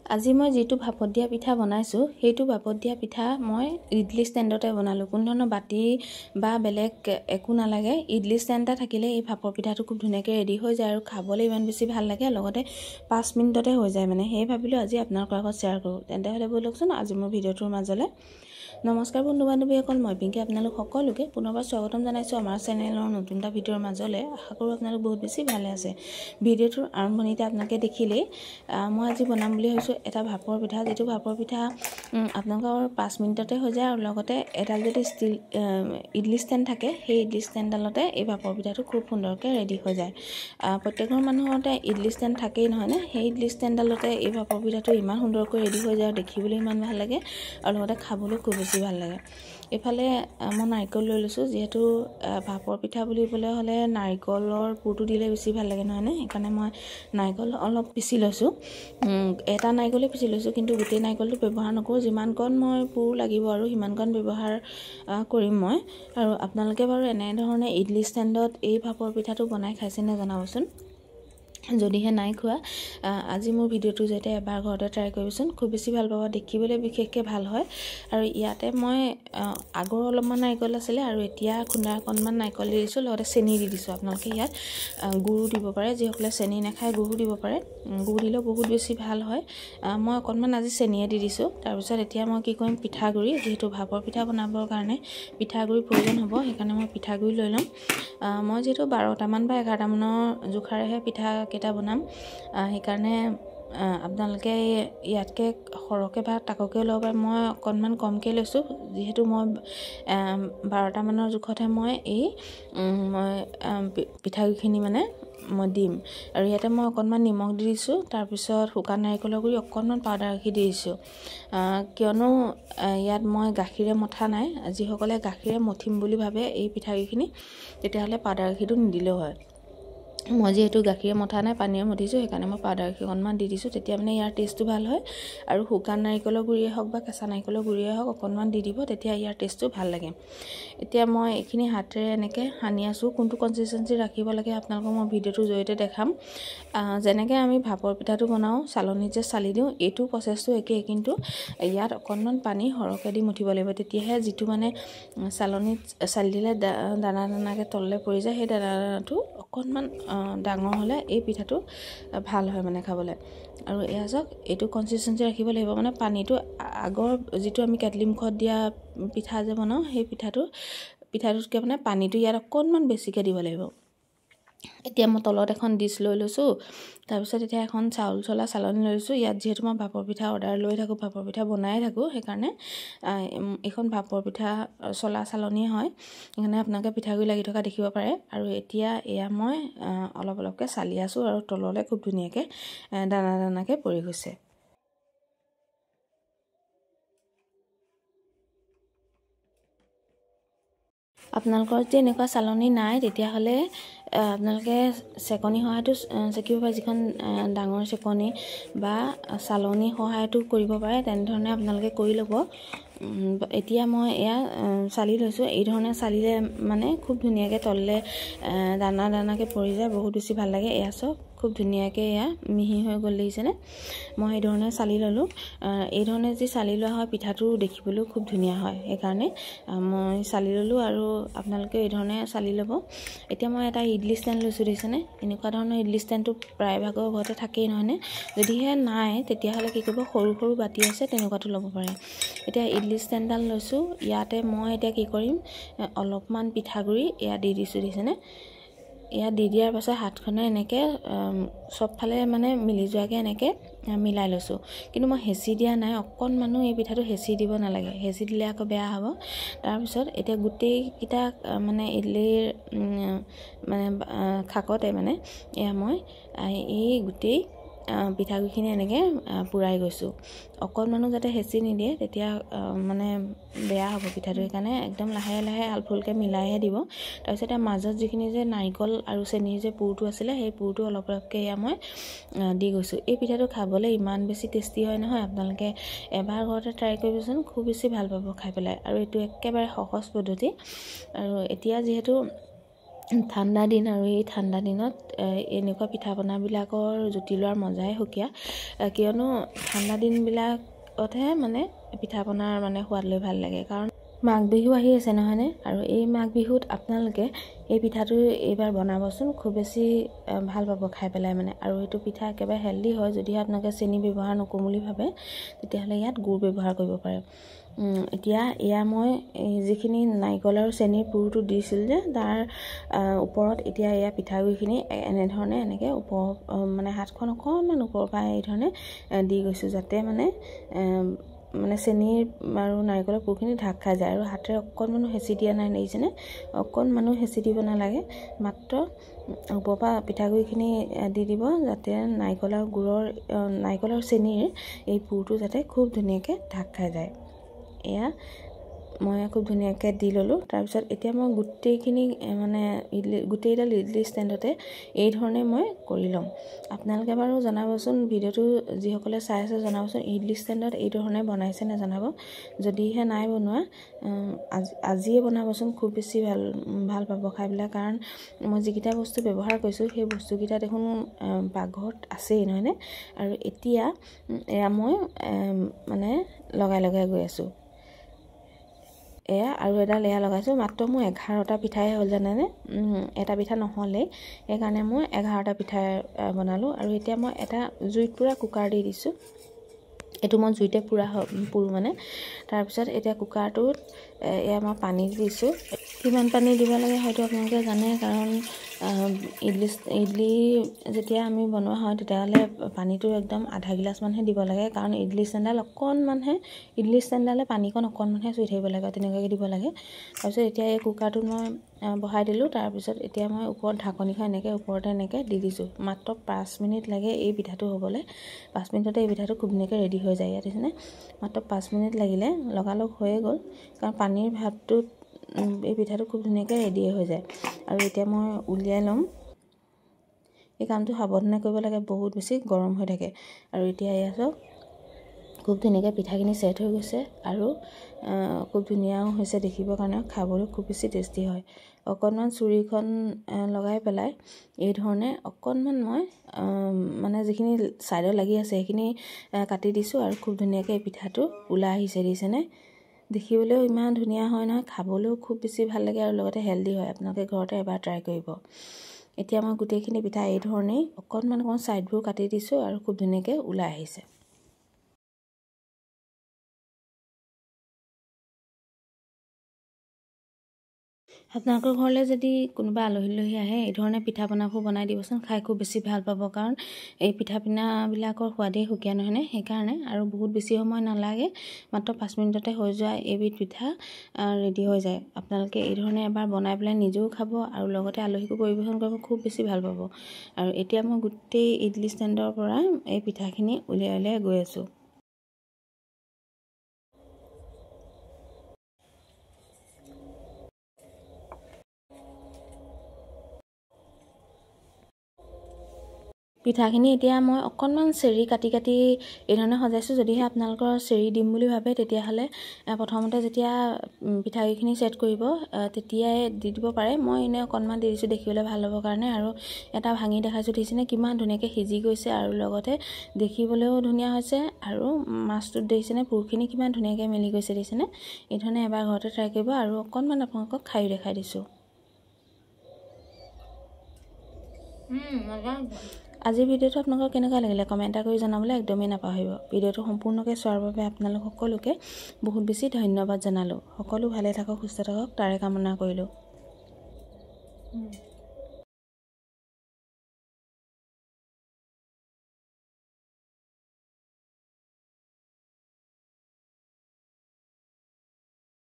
আজি মই যেটো ভাপত দিয়া পিঠা বনাইছো সেইটো ভাপত দিয়া পিঠা মই ইডলি স্ট্যান্ডতে বনালো কোন ধৰণৰ বাটি বা বেলেগ একো নালাগে ইডলি স্ট্যান্ড থাকিলে এই ভাপৰ পিঠাটো খুব ধুনীয়াকৈ ৰেডি হৈ যায় আৰু খাবলৈ ইমান বেছি ভাল লাগে লগতে 5 মিনিটতে হৈ যায় মানে সেই ভাবিলো আজি আপোনালোকৰ আগত শেয়াৰ কৰো তেন্তে হলে বলকচোন আজি মোৰ ভিডিওটোৰ মাজলে নমস্কাৰ বন্ধু বান্ধৱীসকল মই পিংকি আপোনালোক সকলোকে পুনৰবাৰ স্বাগতম জনাইছো আমাৰ চেনেলৰ নতুন এটা ভিডিওৰ মাজলে আশা কৰো আপোনালোক বহুত বেছি ভালে আছে ভিডিওটোৰ আৰম্ভণিতে আপোনালোকে দেখিলে মই আজি বনাম বুলি ভাবিছো এটা ভাপৰ পিঠা যেটো ভাপৰ পিঠা আপোনালোকৰ 5 মিনিটতে হৈ যায় আৰু লগতে এটা যদি ষ্টিল ইডলি স্ট্যান্ড থাকে সেই ইডলি স্ট্যান্ডডালতে এই ভাপৰ পিঠাটো খুব সুন্দৰকৈ ৰেডি হৈ যায় প্ৰত্যেকৰ মানুহতে ইডলি স্ট্যান্ড থাকেই নহয় নে সেই ইডলি স্ট্যান্ডডালতে এই ভাপৰ পিঠাটো ইমান সুন্দৰকৈ ৰেডি হৈ যায় দেখিবলৈ ইমান ভাল লাগে আৰু লগতে খাবলৈ খুব বেছি ভাল লাগে এফালে মই নাৰিকল লৈ লৈছো যেহেতু ভাপৰ পিঠা বুলিবলৈ হলে নাৰিকলৰ পুৰটো দিলে বেছি ভাল লাগে নহয় নে সেইকাৰণে মই নাৰিকল অলপ পিছি লৈছো এটা নাৰিকলে পিছি লৈছো কিন্তু গোটেই নাৰিকলটো ব্যৱহাৰ নকৰো যিমান কণ মই পুৰ লাগিব আৰু সিমান কণ ব্যৱহাৰ কৰিম মই আৰু আপোনালোকে বাৰু এনে ধৰণে ইডলি স্ট্যান্ডত এই ভাপৰ পিঠাটো বনাই খাইছে নে জনাবচোন যদিহে নাই খোৱা আজি মোৰ ভিডিওটো যেতে এবাৰ ঘৰতে ট্ৰাই কৰিবচোন খুব বেছি ভাল পাব দেখিবলৈ বিশেষকৈ ভাল হয় আৰু ইয়াতে মই আগৰ অলপমান নাৰিকল আছিল আৰু এতিয়া খুন্দা অকণমান নাৰিকল দি দিছো লগতে চেনি দি দিছো আপোনালোকে ইয়াত গুড় দিব পাৰে যিসকলে চেনি নাখায় গুড় দিব পাৰে গুড় দিলে বহুত বেছি ভাল হয় মই অকণমান আজি চেনিয়ে দি দিছো তাৰ পিছত এতিয়া মই কি কৰিম পিঠাগুৰি যেহেতু ভাপৰ পিঠা বনাবৰ কাৰণে পিঠাগুৰি প্ৰয়োজন হ'ব সেইকাৰণে মই পিঠাগুৰি লৈ লম মই যেহেতু 12টা মান বা 11টা মানৰ জোখাৰেহে পিঠা কেটা বনাম সেইকাৰণে আপোনালোকে ইয়াতকে সৰহকে বা তাককে লব পাৰে মই অকণমান কমকে লৈছো যেহেতু মই 12টা মানৰ জোখতহে মই এই পিঠাগুৰিখিনি মানে মই দিম আৰু ইয়াতে মই অকণমান নিমখ দি দিছো তাৰ পিছত শুকান নাৰিকলৰ গুৰি অকণমান পাউডাৰ ৰাখি দি দিছো কিয়নো ইয়াত মই গাখীৰে মথা নাই যিসকলে গাখীৰে মথিম বুলি ভাবে এই পিঠাগুৰিখিনি তেতিয়াহলে পাউডাৰ ৰাখিটো নিদিলেও হয় মই যেহেতু গাখীৰে মথা নাই পানীয়ে মথিছো সেইকাৰণে মই পাউডাৰ ৰাখি অকণমান দি দিছো তেতিয়া মানে ইয়াৰ টেষ্টটো ভাল হয় আৰু শুকান নাৰিকলৰ গুৰিয়ে হওক বা কেঁচা নাৰিকলৰ গুৰিয়ে হওক অকণমান দি দিব তেতিয়া ইয়াৰ টেষ্টটো ভাল লাগে এতিয়া মই এইখিনি হাতেৰে এনেকৈ সানি আছো কোনটো কনসিস্টেন্সি ৰাখিব লাগে আপোনালোকক মই ভিডিওটোৰ জৰিয়তে দেখাম যেনেকৈ আমি ভাপৰ পিঠাটো বনাও চালনীত যে চালি দিওঁ এইটো প্ৰচেছটো একেই কিন্তু ইয়াত অকণমান পানী সৰহকৈ দি মথিব লাগিব তেতিয়াহে যিটো মানে চালনীত চালি দিলে দানা দানাকৈ তললৈ পৰি যায় সেই দানাটো অকণমান ডাঙৰ হলে এই পিঠাটো ভাল হয় মানে খাবলৈ আৰু এয়া চাওক এইটো কনসিস্টেন্সি ৰাখিব লাগিব মানে পানীটো আগৰ যেটো আমি কেটলি মুখত দিয়া পিঠা যে বনাও সেই পিঠাটোতকৈ মানে পানীটো ইয়াত অকণমান বেছিকৈ দিব লাগিব এতিয়া মই তলত এখন ডিশ লৈ লৈছো তাৰ পিছত এতিয়া এখন চাউল চলা চালনী লৈ লৈছো ইয়াত যেহেতু মই ভাপৰ পিঠা অৰ্ডাৰ লৈ থাকো ভাপৰ পিঠা বনাই থাকো সেইকাৰণে এখন ভাপৰ পিঠা চলা চালনী হয় এখানে আপোনালোকে পিঠাগুৰি লাগি থকা দেখিব পাৰে আৰু এতিয়া এয়া মই অলপ অলপকৈ চালি আছো আৰু তললে খুব ধুনীয়াকৈ দানা দানাকৈ পৰি গৈছে আপোনালোকৰ যদি এনেকুৱা চালনী নাই তেতিয়াহলে আপোনালোকে চেকনি সহায়টো চেকিব পাৰে যিখন ডাঙৰ চেকনি বা চালনী সহায়টো কৰিব পাৰে তেনে ধৰণে আপোনালোকে কৰি ল'ব এতিয়া মই এয়া চালি লৈছো এই ধৰণে চালিলে মানে খুব ধুনীয়াকৈ তললে দানা দানাকৈ পৰি যায় বহুত বেছি ভাল লাগে এয়া সব খুব ধুনীয়াকৈ এয়া মিহি হৈ গল দেখিছেনে মই এই ধৰণে চালি ললো এই ধৰণে যি চালি লোৱা হয় পিঠাটো দেখিবলৈ খুব ধুনীয়া হয় সেইকাৰণে মই চালি ললো আৰু আপোনালোকে এই ধৰণে চালি ল'ব এতিয়া মই এটা ইডলি স্ট্যান্ড লৈছো দেখিছেনে এনেকুৱা ধৰণৰ ইডলি স্ট্যান্ডটো প্ৰায় ভাগৰ ঘৰতে থাকেই নহয়নে যদিহে নাই তেতিয়াহলে কি কৰিব সৰু সৰু বাটি আছে তেনেকুৱাটো ল'ব পাৰে এতিয়া ইডলি স্ট্যান্ডডাল লৈছো ইয়াতে মই এতিয়া কি কৰিম অলপমান পিঠাগুৰি এয়া দি দিছো দেখিছেনে এয়া দি দিয়াৰ পাছত হাতখনে এনেকৈ সবফালে মানে মিলি যোৱাকৈ এনেকৈ মিলাই লৈছো কিন্তু মই হেঁচি দিয়া নাই অকণমানো এই পিঠাটো হেঁচি দিব নালাগে হেঁচি দিলে আকৌ বেয়া হ'ব তাৰ পিছত এতিয়া গোটেই কিটা মানে ইডলিৰ মানে খাকতে মানে এয়া মই এই গোটেই পিঠাগুৰিখিনি এনেকৈ পুৰাই গৈছো অকণমানো যাতে হেঁচি নিদিয়ে তেতিয়া মানে বেয়া হ'ব পিঠাটো সেইকাৰণে একদম লাহে লাহে আলফুলকৈ মিলাইহে দিব তাৰপিছত মাজত যিখিনি যে নাৰিকল আৰু চেনিৰ যে পুৰটো আছিলে সেই পুৰটো অলপ অলপকৈ এয়া মই দি গৈছো এই পিঠাটো খাবলৈ ইমান বেছি টেষ্টি হয় নহয় আপোনালোকে এবাৰ ঘৰতে ট্ৰাই কৰিবচোন খুব বেছি ভাল পাব খাই পেলাই আৰু এইটো একেবাৰে সহজ পদ্ধতি আৰু এতিয়া যিহেতু ঠাণ্ডা দিন আৰু এই ঠাণ্ডা দিনত এনেকুৱা পিঠা পনাবিলাকৰ জুতি লোৱাৰ মজাই সুকীয়া কিয়নো ঠাণ্ডা দিনবিলাকতহে মানে পিঠা পনাৰ মানে সোৱাদ লৈ ভাল লাগে কাৰণ মাঘ বিহু আহি আছে নহয়নে আৰু এই মাঘ বিহুত আপোনালোকে এই পিঠাটো এইবাৰ বনাবচোন খুব বেছি ভাল পাব খাই পেলাই মানে আৰু এইটো পিঠা একেবাৰে হেল্ডি হয় যদিহে আপোনালোকে চেনি ব্যৱহাৰ নকৰোঁ বুলি ভাবে তেতিয়াহ'লে ইয়াত গুড় ব্যৱহাৰ কৰিব পাৰে এতিয়া এয়া মই যিখিনি নাৰিকল আৰু চেনিৰ পুৰটো দিছিল যে তাৰ ওপৰত এতিয়া এয়া পিঠাগুড়িখিনি এনেধৰণে এনেকৈ ওপৰ মানে হাতখন অকণমান ওপৰৰ পৰা এই ধৰণে দি গৈছোঁ যাতে মানে চেনিৰ আৰু নাৰিকলৰ পুৰখিনি ঢাক খাই যায় আৰু হাতেৰে অকণমানো হেঁচি দিয়া নাই দেখিছেনে অকণমানো হেঁচি দিব নালাগে মাত্ৰ ওপৰৰ পৰা পিঠাগুড়িখিনি দি দিব যাতে নাৰিকল আৰু চেনিৰ এই পুৰটো যাতে খুব ধুনীয়াকৈ ঢাক খাই যায় এয়া মই খুব ধুনীয়াকৈ দি ল'লোঁ তাৰপিছত এতিয়া মই গোটেইখিনি মানে গোটেইডাল ইডলি ষ্টেণ্ডতে এই ধৰণে মই কৰি ল'ম আপোনালোকে বাৰু জনাবচোন ভিডিঅ'টো যিসকলে চাই আছে জনাবচোন ইডলি ষ্টেণ্ডত এই ধৰণে বনাইছে নে জনাব যদিহে নাই বনোৱা আজিয়ে বনাবচোন খুব বেছি ভাল পাব খাই পেলাই কাৰণ মই যিকেইটা বস্তু ব্যৱহাৰ কৰিছোঁ সেই বস্তুকেইটা দেখোন পাকঘৰত আছেই নহয়নে আৰু এতিয়া এয়া মই মানে লগাই গৈ আছোঁ এয়া আৰু এডাল এয়া লগাইছোঁ মাত্ৰ মোৰ 11টা পিঠাই হ'ল জানেনে এটা পিঠা নহ'লেই সেইকাৰণে মই 11টা পিঠাই বনালোঁ আৰু এতিয়া মই এটা জুইত পুৰা কুকাৰ দি দিছোঁ এইটো মই জুইতে পুৰোঁ মানে তাৰপিছত এতিয়া কুকাৰটোত এয়া মই পানী দিছোঁ কিমান পানী দিব লাগে হয়তো আপোনালোকে জানে কাৰণ ইডলি যেতিয়া আমি বনোৱা হয় তেতিয়াহ'লে পানীটো একদম আধা গিলাচমানহে দিব লাগে কাৰণ ইডলি ষ্টেণ্ডডালে পানীকণ অকণমানহে চুই থাকিব লাগে তেনেকুৱাকৈ দিব লাগে তাৰপিছত এতিয়া এই কুকাৰটোত মই বহাই দিলোঁ তাৰপিছত এতিয়া মই ওপৰত ঢাকনিখন ওপৰতে এনেকৈ দি দিছোঁ মাত্ৰ 5 মিনিট লাগে এই পিঠাটো হ'বলৈ 5 মিনিটতে এই পিঠাটো খুব ধুনীয়াকৈ ৰেডি হৈ যায় ইয়াত দেখিছেনে মাত্ৰ 5 মিনিট লাগিলে লগালগ হৈয়ে গ'ল কাৰণ পানীৰ ভাপটোত এই পিঠাটো খুব ধুনীয়াকৈ ৰেডি হৈ যায় আৰু এতিয়া মই উলিয়াই ল'ম এই কামটো সাৱধানে কৰিব লাগে বহুত বেছি গৰম হৈ থাকে আৰু এতিয়া এয়া চাওক খুব ধুনীয়াকৈ পিঠাখিনি ছেট হৈ গৈছে আৰু খুব ধুনীয়াও হৈছে দেখিবৰ কাৰণে খাবলৈ খুব বেছি টেষ্টি হয় অকণমান চুৰিখন লগাই পেলাই এই ধৰণে অকণমান মই মানে যিখিনি ছাইডত লাগি আছে সেইখিনি কাটি দিছোঁ আৰু খুব ধুনীয়াকৈ এই পিঠাটো ওলাই আহিছে দিছেনে দেখিবলৈও ইমান ধুনীয়া হয় নহয় খাবলৈও খুব বেছি ভাল লাগে আৰু লগতে হেল্ডি হয় আপোনালোকে ঘৰতে এবাৰ ট্ৰাই কৰিব এতিয়া মই গোটেইখিনি পিঠা এই ধৰণেই অকণমান ছাইডবোৰ কাটি দিছোঁ আৰু খুব ধুনীয়াকৈ ওলাই আহিছে আপোনালোকৰ ঘৰলৈ যদি কোনোবা আলহী আহে এই ধৰণে পিঠা পনাবোৰ বনাই দিবচোন খাই খুব বেছি ভাল পাব কাৰণ এই পিঠা পনাবিলাকৰ সোৱাদেই সুকীয়া নহয়নে সেইকাৰণে আৰু বহুত বেছি সময় নালাগে মাত্ৰ 5 মিনিটতে হৈ যোৱা এইবিধ পিঠা ৰেডি হৈ যায় আপোনালোকে এই ধৰণে এবাৰ বনাই পেলাই নিজেও খাব আৰু লগতে আলহীকো পৰিৱেশন কৰিব খুব বেছি ভাল পাব আৰু এতিয়া মই গোটেই ইডলি ষ্টেণ্ডৰ পৰা এই পিঠাখিনি উলিয়াই গৈ আছোঁ পিঠাখিনি এতিয়া মই অকণমান চেৰি কাটি এই ধৰণে সজাইছোঁ যদিহে আপোনালোকৰ চেৰি দিম বুলি ভাবে তেতিয়াহ'লে প্ৰথমতে যেতিয়া পিঠাখিনি ছেট কৰিব তেতিয়াই দি দিব পাৰে মই এনেই অকণমান দি দিছোঁ দেখিবলৈ ভাল হ'বৰ কাৰণে আৰু এটা ভাঙি দেখাইছোঁ দেখিছেনে কিমান ধুনীয়াকৈ সিজি গৈছে আৰু লগতে দেখিবলৈও ধুনীয়া হৈছে আৰু মাছটোত দেখিছেনে পুৰখিনি কিমান ধুনীয়াকৈ মিলি গৈছে দেখিছেনে এই ধৰণে এবাৰ ঘৰতে ট্ৰাই কৰিব আৰু অকণমান আপোনালোকক খাই দেখাই দিছোঁ আজিৰ ভিডিঅ'টো আপোনালোকৰ কেনেকুৱা লাগিলে কমেণ্ট কৰি জনাবলৈ একদমেই নাপাহৰিব ভিডিঅ'টো সম্পূৰ্ণকৈ চোৱাৰ বাবে আপোনালোক সকলোকে বহুত বেছি ধন্যবাদ জনালোঁ সকলো ভালে থাকক সুস্থ থাকক তাৰে কামনা কৰিলোঁ